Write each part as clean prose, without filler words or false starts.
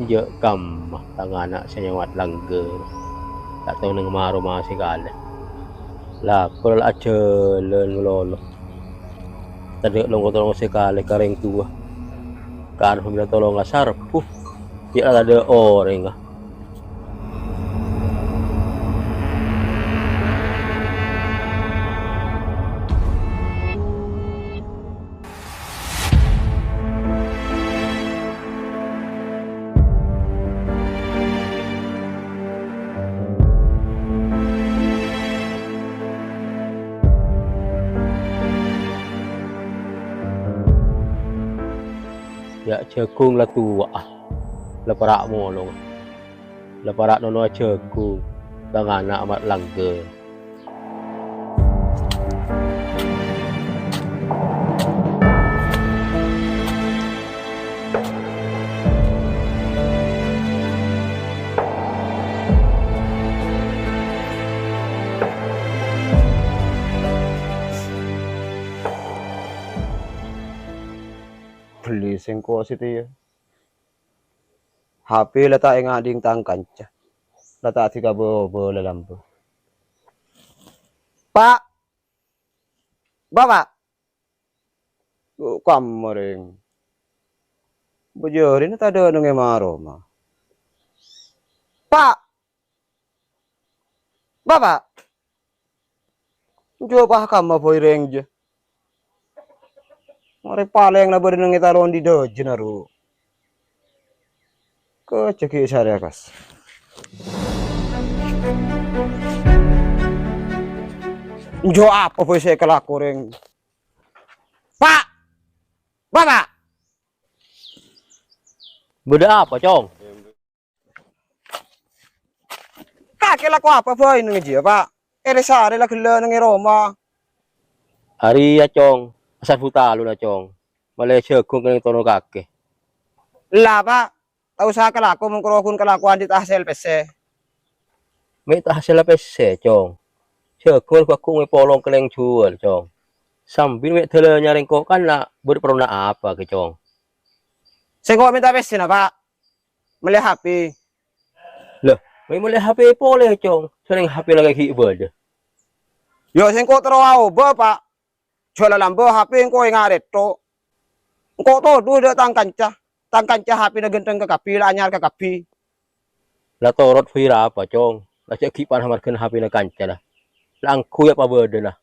je kam tangana senyawat langge tak tahu nang maro masih kale lah perlu aja len lolo tadi long tolong sekali kareng tua kan bila tolong ngasar dia ada orang ya cekung lah tua lah parak molong lah parak nono cekung dengan anak amat langge beli sengko situ ya. HP letak yang ading tang kanca. Letak tiga bola lampu. Pak. Bapak. Kamering. Bejerin tak ada nang maroma. Pak. Bapak. Coba kamu boy je. Mari paling na beri nang itaron di dojen aru. Ke ceki syariah kas. Jo apa boy saya kelakureng. Pak, bapak. beda apa cong Kakek laku apa boy nang dia pak? Sare lah gila nang Roma. hari ya cong asal huta lu na cong Malaysia kung kang tono kake Lah pak, tahu saya kelaku mengkerokun kelakuan di tahsil PC. may hasil pese cong cekul aku may polong keleng jual cong sambil may tele nyaring ko kan na berperona apa ke cong Saya kok minta PC na pak? Melihat HP. lah may mulai HP pole cong sering HP lagi hibad Yo saya kok terau bapak. Jual lambo HP ko ngaret to. Ko to dua tang kanca HP na genteng ke kapi lah anyar ke kapi. lah torot vira apa cong lah cekipan hamarkan HP na kanca lah langku ya pa berde lah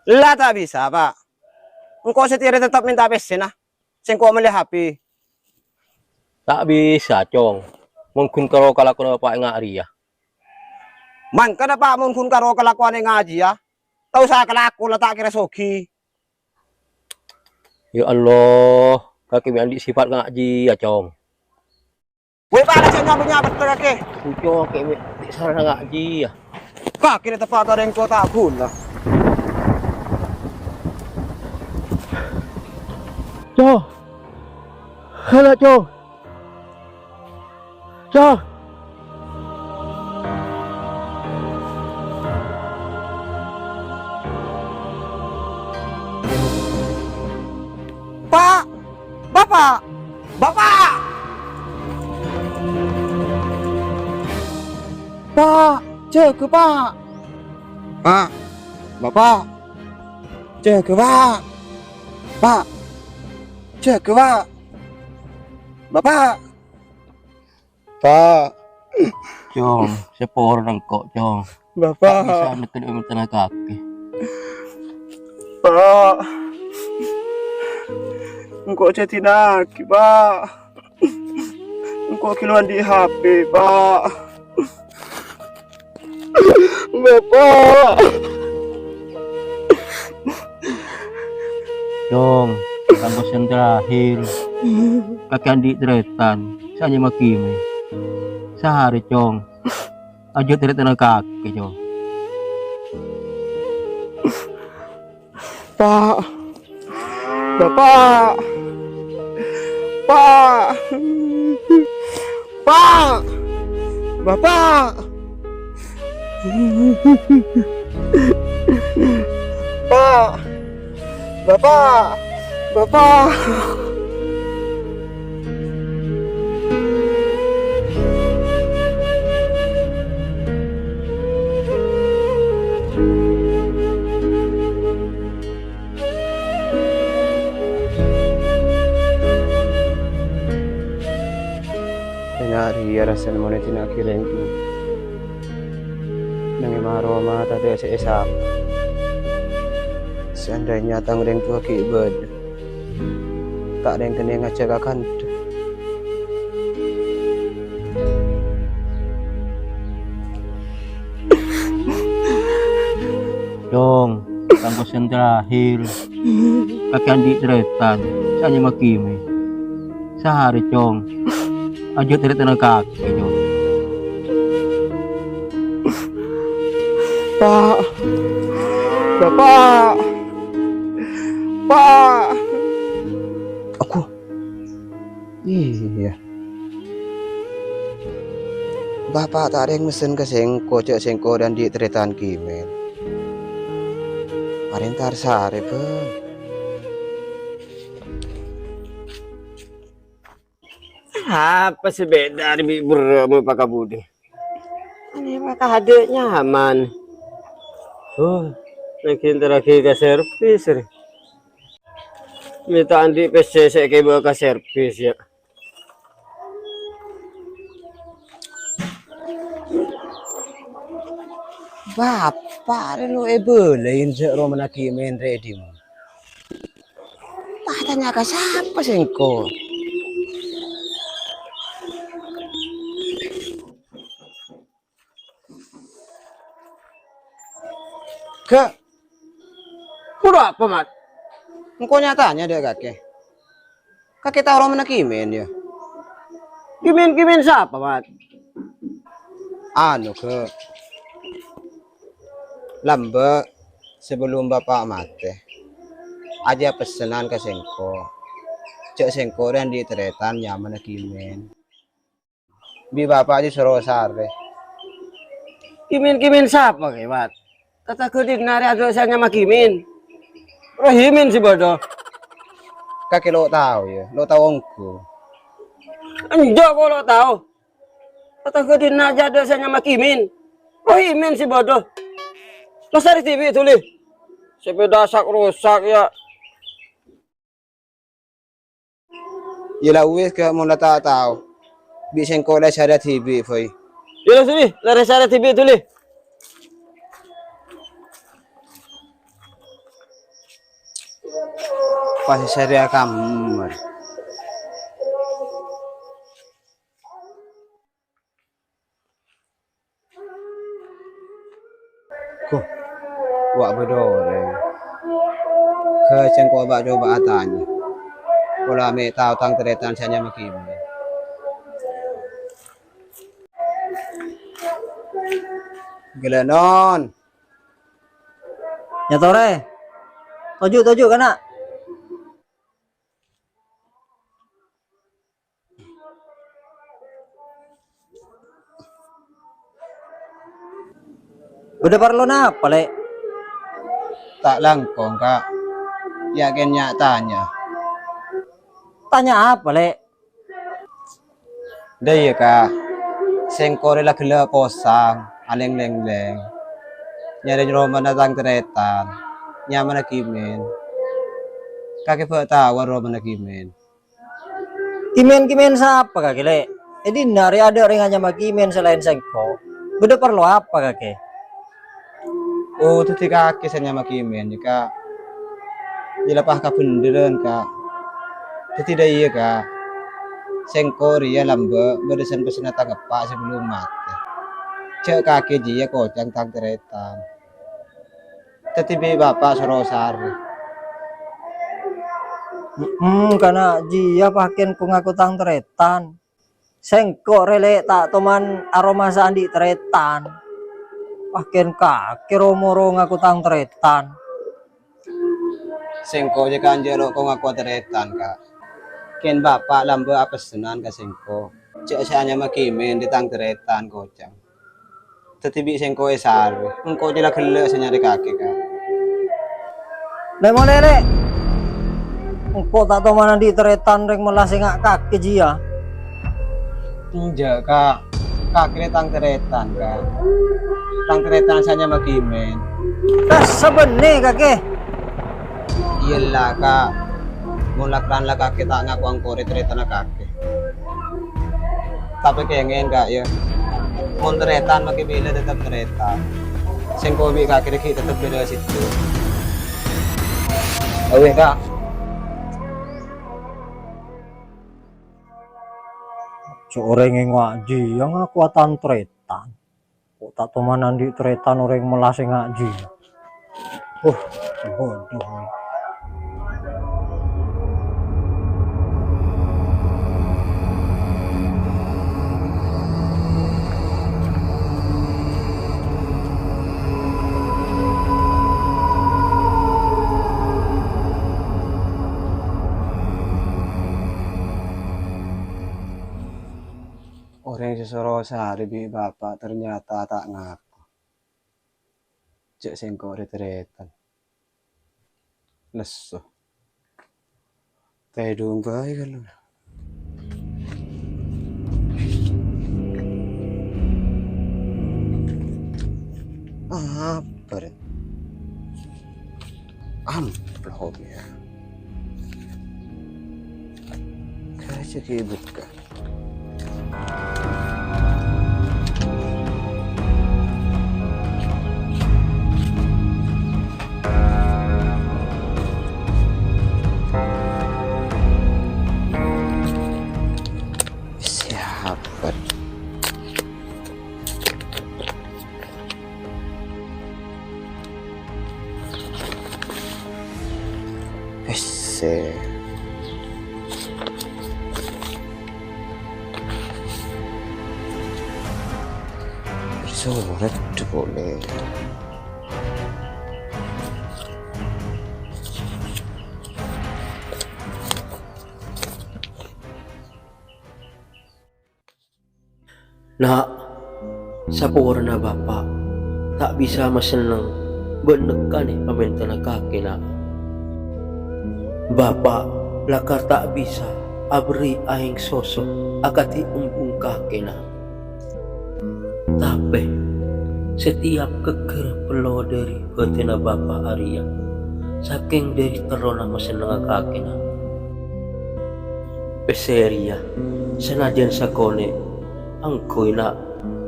Lah tak bisa pak. Engkau setiri tetap minta PC na. Saya kok melihat HP. tak bisa cong mungkin kalau ko pa nga Arya Man ka na pak mun kun karo kelakuan yang ngaji ya. Tahu saya kelaku lah tak kira sogi. ya Allah kaki mandi sifat ngaji ya cong Weh pak saya nyambut kaki. cong kaki sarana ngaji ya Kaki na tepat ada yang tua tak guna. cong hala cong cong Pak, bapak, bapak, pak, cek pak, pak, bapak, cek pak, cek pak, bapak, pak, cong sepor nang kok cong bapak, bisa nekan tenaga kaki pak. Engkau jadi naki, pak. Engkau kiluan di HP, pak. Bapak. cong kampus yang terakhir kaki andi teretan saya makime sehari cong aja teretan kaki cong Pak. Bapak. Pak. Pak. Bapak. Pak. Bapak. Bapak. Maria rasa naman ito nakirin ko. Nangimaro mata dahil sa isap. Seandainya tang ring tua kibad. Tak ring kena ngajaga kanta. Chong, tangkos yang terakhir. Kakek di tretan, saya makimi. Sehari Chong, aja tretan kaki Chong. Pak, Bapak, Pak. Aku. Iya. Bapak tak ada yang mesen ke sengko, cek sengko dan di tretan kimen. Parintar sare pun. Apa sih beda dari bermu Pak Kabudi? Ini maka ada nyaman. Oh, makin terakhir ke servis. Minta andi PC saya ke bawa ke servis ya. Bapak lu ebelain sek Roman kimen ready mo. Pak tanya ke siapa sengko? Ke Pura apa mat? engkau nyatanya dia kakek. Kakek tahu Roman kimen ya. Kimin siapa mat? Anu ke lambe sebelum bapak mati aja pesanan ke sengko cek sengko dan di teretan nyaman kimen bi bapak aja suruh sare Kimin siapa ke mat? Kata kedin nari ada saya makimin. Rahimin si bodoh. kakek lo tahu ya lo tahu ongku Enggak kalau tahu. Kata kedin aja ada saya makimin. Rahimin si bodoh. Lo cari TV itu lih. Sepeda sak rusak ya. ya wis ke mau tak tahu bi sengko lah ada TV boy Yaudah sini, lari cari TV itu lih. pas saya kamar kok wak bedoreng ke sengko bak coba tanya kalau ame tahu tang teretan saya makimen gila non Ya tore. Toju kana. Udah perlu apa le? tak langkong kak yakin nyatanya Tanya apa le? dah ya kak sengko rela gila posang aleng leng leng nyari Roman datang teretan nyaman kimen kakek tahu Roman kimen Kimen siapa kake le? Jadi nari ada orang hanya kimen selain sengko. Udah perlu apa kake? oh tadi kakek saya makimen jika dilapah ka beneran kak tadi dah iya kak sengko ria lambe berdesan pesan tanggap pak sebelum mati cek kakek dia kocang tang teretan tetapi bapak sorosari Karena jia pakin ku ngaku tang teretan. Sengko rele tak toman aroma sandi teretan. Pakin kaki romoro ngaku tang teretan. sengko je kan jelo ko ngaku teretan kak ken bapak lambe apa senan ka sengko cek saya makimen di tang teretan kocang tetapi sengko esar engko jela gele senyari kakek kak Le mo lele. Engko tak toman di teretan rek melasi ngak kaki jia. Iya kak, kakek tang teretan kak. Tang teretan saya makimen. Tas sebene kake. Iyalah kak, mulakran lah kakek tak ngaku angkore teretan kakek. Tapi kengen kak ya. Mau teretan makin bila tetap teretan. Sengko bi kak kira tetap beda situ. Oke kak. Orang yang ngaji yang kekuatan tretan. Kok tak temenan di tretan orang melas ngaji. Bodoh. Orang sesoro sehari bi bapak ternyata tak ngaku. Cek sengko retretan. Lesu. Teh domba kan. Apa deh? Amplop ya. Kayak buka. Siapa? Bersurat boleh. Nak, siapa warna bapak tak bisa maseneng benekan paminta na kaki nak. Bapak lakar tak bisa abri aing sosok akati umpung kaki nak. Tapi setiap keker pelo dari betina bapak Arya saking dari terona maseneng kaki nak. Peseria senajan sakone angkoy na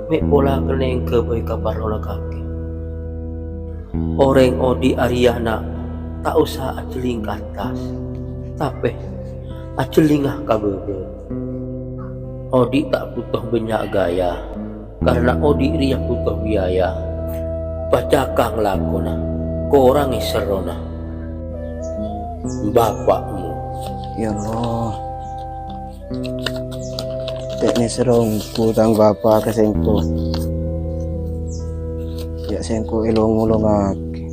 may pola ka na yung kabay kaparo na kaki. Oreng odi Arya na tao sa atling katas. Tapi atlingah kabebe. Odi tak butuh banyak gaya. Karena odi riya butuh biaya. Pacakang lako na. Korang isero na. Bapakmu. Ya Allah. Teknik serong kutang bapak ke sengko. Ya sengko ilong-ulong aki.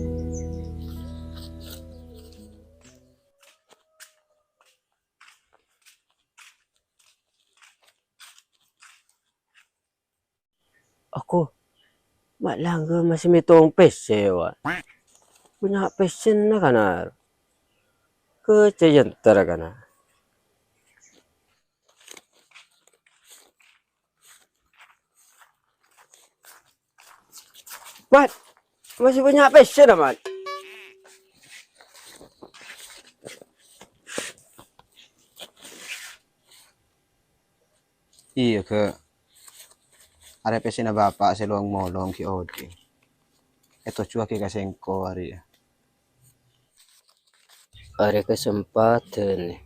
Ako, malangga masih mitong pese wa. Punya pesen na kanar. Kecayantara kanar. Mat, masih punya passion Mat. Iya ke. Ada pesen na bapak seluang molong ki odi. Ito cua ki kasengko hari. Ada kesempatan.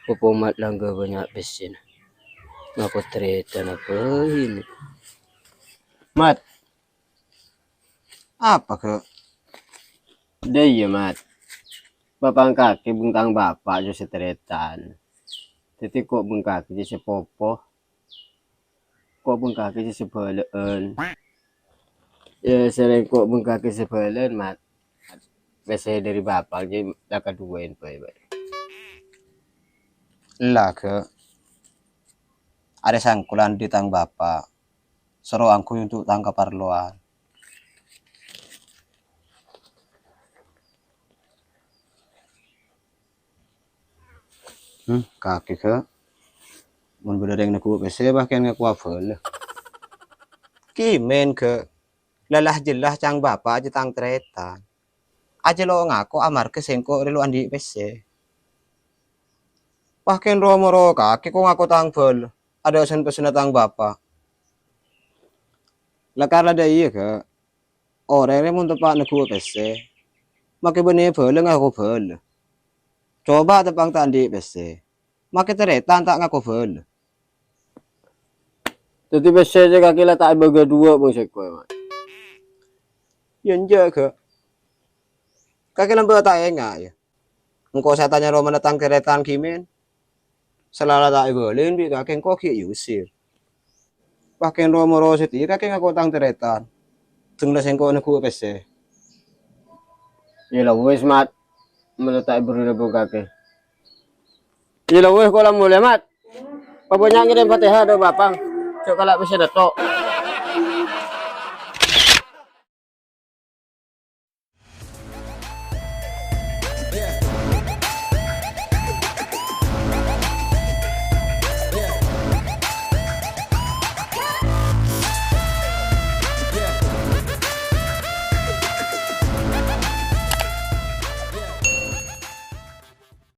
Pupumat langga banyak passion. Ngaku terita apa ini. Mat, Apa ke? dia Mat. Bapak kaki bengkang bapak jo setretan. Teti kok bengkaki jo sepopo. Kok bengkaki jo sebeleen. Ya sering kok bengkaki sebeleen Mat. Biasanya dari bapak jadi tak keduain pa iba. Lah ke. Ada sangkulan di tang bapak. Soro angku untuk tang keperluan. Kaki ke. Mun berdereng na ku pese bahkan ngaku afel. Kimen ke. Lelah jelah cang bapak aja tang tretan. Aja lo ngaku amar ke sengko relu andi pese. Bahkan romoro kaki ku ngaku tang fel. ada usan pesunatang bapak. Lakar ada iya ke orang yang mau tempat neku pese. Makai benih bela ngaku bela. Coba tepang tandi pese. Makai teretan tak ngaku bela. Jadi biasa je kaki lah tak bagi dua pun seko. Yang jaga. Kaki lambat tak enggak ya. Engkau saya tanya Roma datang keretan kimen. Selalu tak boleh bi kaki engkau ki usir. Pakai Roma roseti kaki ngaku tang teretan. Tunggu engkau neku pese. Yelah wes mat. Meletak beribu kaki. Yelah wes kalau mulai mat. Apa banyak ngirim Fatihah do bapang. Cok kalau bisa datok.